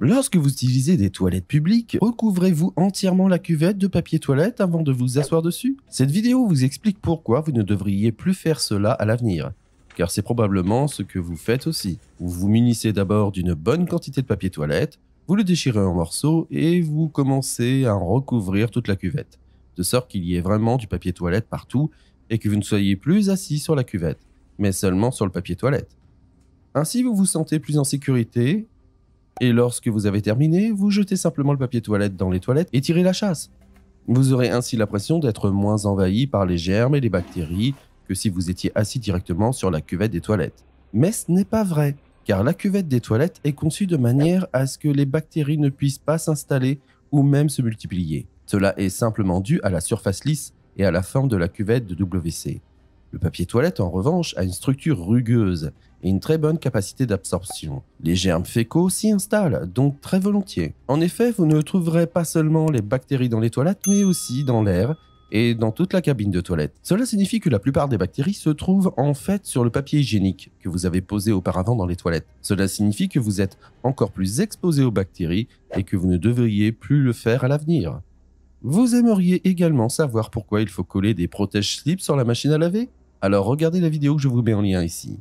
Lorsque vous utilisez des toilettes publiques, recouvrez-vous entièrement la cuvette de papier toilette avant de vous asseoir dessus? Cette vidéo vous explique pourquoi vous ne devriez plus faire cela à l'avenir, car c'est probablement ce que vous faites aussi. Vous vous munissez d'abord d'une bonne quantité de papier toilette, vous le déchirez en morceaux et vous commencez à en recouvrir toute la cuvette, de sorte qu'il y ait vraiment du papier toilette partout et que vous ne soyez plus assis sur la cuvette, mais seulement sur le papier toilette. Ainsi, vous vous sentez plus en sécurité. Et lorsque vous avez terminé, vous jetez simplement le papier toilette dans les toilettes et tirez la chasse. Vous aurez ainsi l'impression d'être moins envahi par les germes et les bactéries que si vous étiez assis directement sur la cuvette des toilettes. Mais ce n'est pas vrai, car la cuvette des toilettes est conçue de manière à ce que les bactéries ne puissent pas s'installer ou même se multiplier. Cela est simplement dû à la surface lisse et à la forme de la cuvette de WC. Le papier toilette, en revanche, a une structure rugueuse et une très bonne capacité d'absorption. Les germes fécaux s'y installent, donc très volontiers. En effet, vous ne trouverez pas seulement les bactéries dans les toilettes, mais aussi dans l'air et dans toute la cabine de toilette. Cela signifie que la plupart des bactéries se trouvent en fait sur le papier hygiénique que vous avez posé auparavant dans les toilettes. Cela signifie que vous êtes encore plus exposé aux bactéries et que vous ne devriez plus le faire à l'avenir. Vous aimeriez également savoir pourquoi il faut coller des protège-slips sur la machine à laver? Alors regardez la vidéo que je vous mets en lien ici.